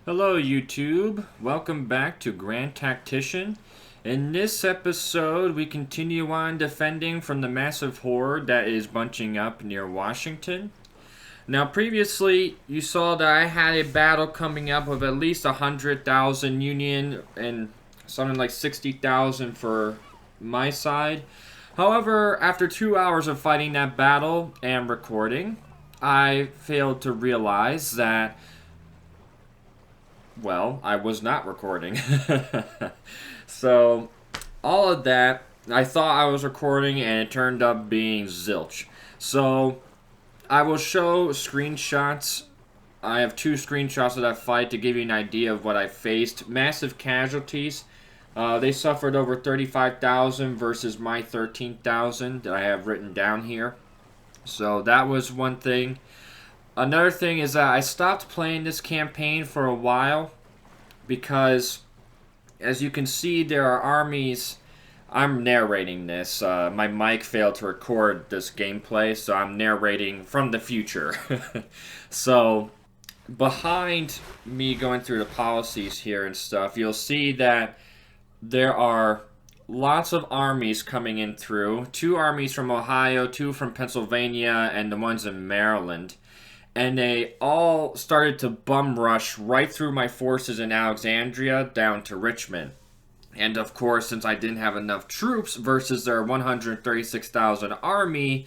Hello YouTube, welcome back to Grand Tactician. In this episode, we continue on defending from the massive horde that is bunching up near Washington. Now previously, you saw that I had a battle coming up of at least 100,000 Union and something like 60,000 for my side. However, after 2 hours of fighting that battle and recording, I failed to realize that I was not recording. So, all of that, I thought I was recording and it turned up being zilch. So, I will show screenshots. I have 2 screenshots of that fight to give you an idea of what I faced. Massive casualties. They suffered over 35,000 versus my 13,000 that I have written down here. So, that was one thing. Another thing is that I stopped playing this campaign for a while because, as you can see, there are armies. I'm narrating this. My mic failed to record this gameplay, so I'm narrating from the future. So, behind me going through the policies here and stuff, you'll see that there are lots of armies coming in through. 2 armies from Ohio, 2 from Pennsylvania, and the ones in Maryland. And they all started to bum rush right through my forces in Alexandria down to Richmond. And of course, since I didn't have enough troops versus their 136,000 army,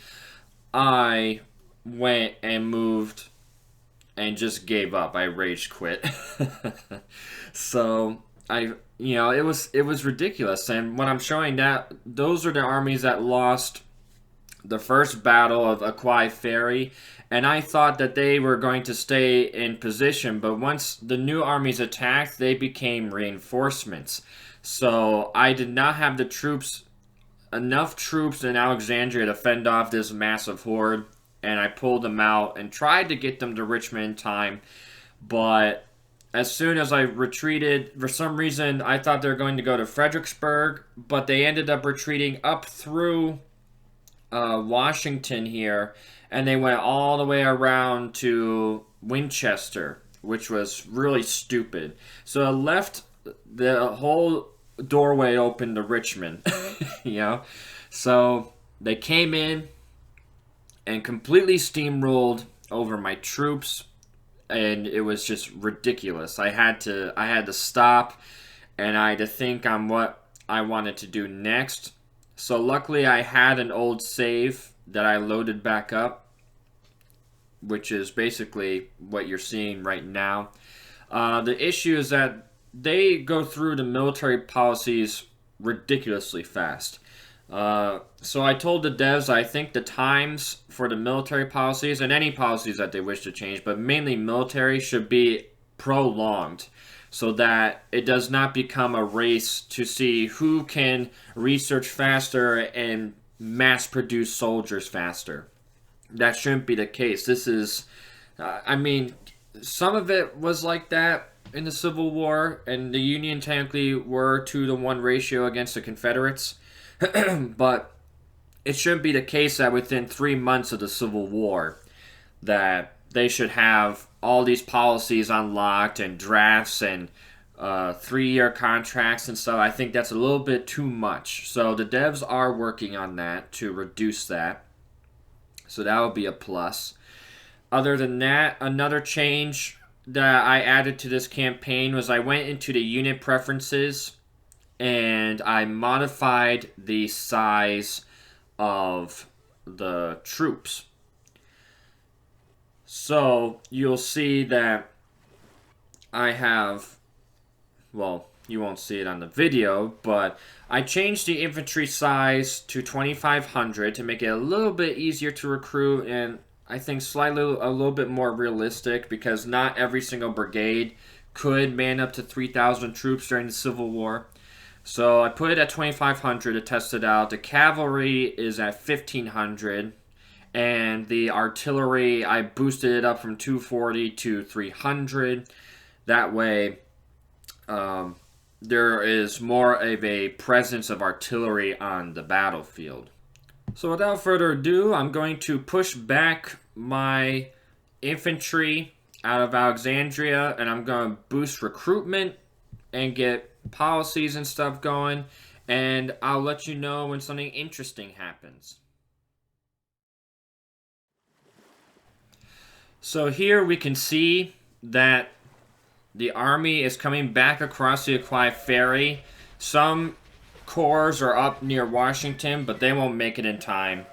I went and moved and just gave up. I rage quit. So it was ridiculous. And when I'm showing that, those are the armies that lost the first battle of Aquai Ferry, and I thought that they were going to stay in position, but once the new armies attacked, they became reinforcements. So I did not have enough troops in Alexandria to fend off this massive horde, and I pulled them out and tried to get them to Richmond in time, but as soon as I retreated, for some reason, I thought they were going to go to Fredericksburg, but they ended up retreating up through Washington here, and they went all the way around to Winchester, which was really stupid. So it left the whole doorway open to Richmond, So they came in and completely steamrolled over my troops, and it was just ridiculous. I had to stop, and I had to think on what I wanted to do next. So luckily I had an old save that I loaded back up, which is basically what you're seeing right now. The issue is that they go through the military policies ridiculously fast. So I told the devs I think the times for the military policies, and any policies that they wish to change, but mainly military, should be prolonged, so that it does not become a race to see who can research faster and mass produce soldiers faster. That shouldn't be the case. This is, some of it was like that in the Civil War, and the Union technically were 2-to-1 ratio against the Confederates, but it shouldn't be the case that within 3 months of the Civil War that they should have all these policies unlocked and drafts and 3-year contracts and stuff. I think that's a little bit too much. So the devs are working on that to reduce that. So that would be a plus. Other than that, another change that I added to this campaign was I went into the unit preferences and I modified the size of the troops. So you'll see that I have, you won't see it on the video, but I changed the infantry size to 2,500 to make it a little bit easier to recruit, and I think slightly a little bit more realistic, because not every single brigade could man up to 3,000 troops during the Civil War. So I put it at 2,500 to test it out. The cavalry is at 1,500. And the artillery, I boosted it up from 240 to 300. That way, there is more of a presence of artillery on the battlefield. So without further ado, I'm going to push back my infantry out of Alexandria, and I'm going to boost recruitment and get policies and stuff going, and I'll let you know when something interesting happens. So here we can see that the army is coming back across the Aquai Ferry. Some corps are up near Washington, but they won't make it in time.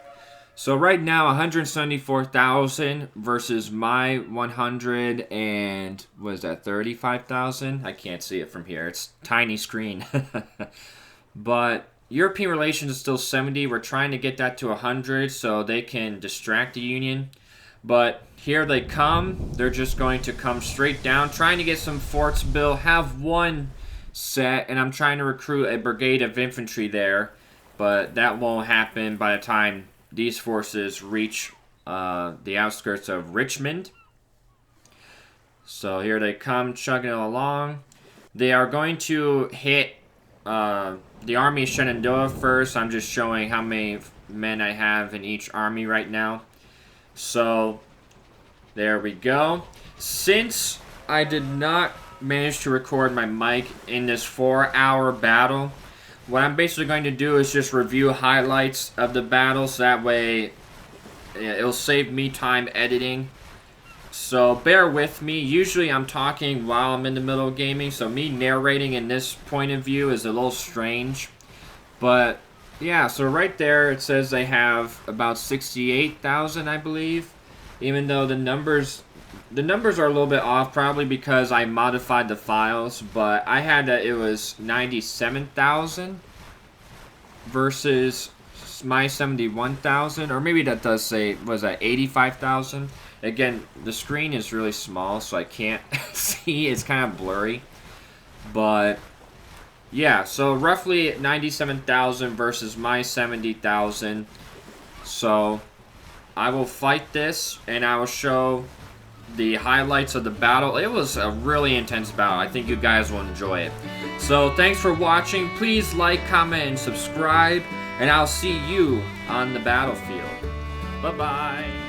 So right now, 174,000 versus my 100 and, what is that, 35,000? I can't see it from here. It's tiny screen. But European relations is still 70. We're trying to get that to 100 so they can distract the Union. But here they come. They're just going to come straight down, trying to get some forts built, have one set, and I'm trying to recruit a brigade of infantry there. But that won't happen by the time these forces reach the outskirts of Richmond. So here they come, chugging along. They are going to hit the army of Shenandoah first. I'm just showing how many men I have in each army right now. So there we go. Since I did not manage to record my mic in this 4-hour battle, what I'm basically going to do is just review highlights of the battle, so that way it'll save me time editing. So bear with me. Usually I'm talking while I'm in the middle of gaming, so me narrating in this point of view is a little strange. But yeah, so right there it says they have about 68,000, I believe. Even though the numbers are a little bit off, probably because I modified the files, but I had that it was 97,000 versus my 71,000, or maybe that does say, was that 85,000? Again, the screen is really small, so I can't see. It's kind of blurry. But yeah, so roughly 97,000 versus my 70,000. So I will fight this, and I will show the highlights of the battle. It was a really intense battle. I think you guys will enjoy it. So thanks for watching. Please like, comment, and subscribe, and I'll see you on the battlefield. Bye-bye.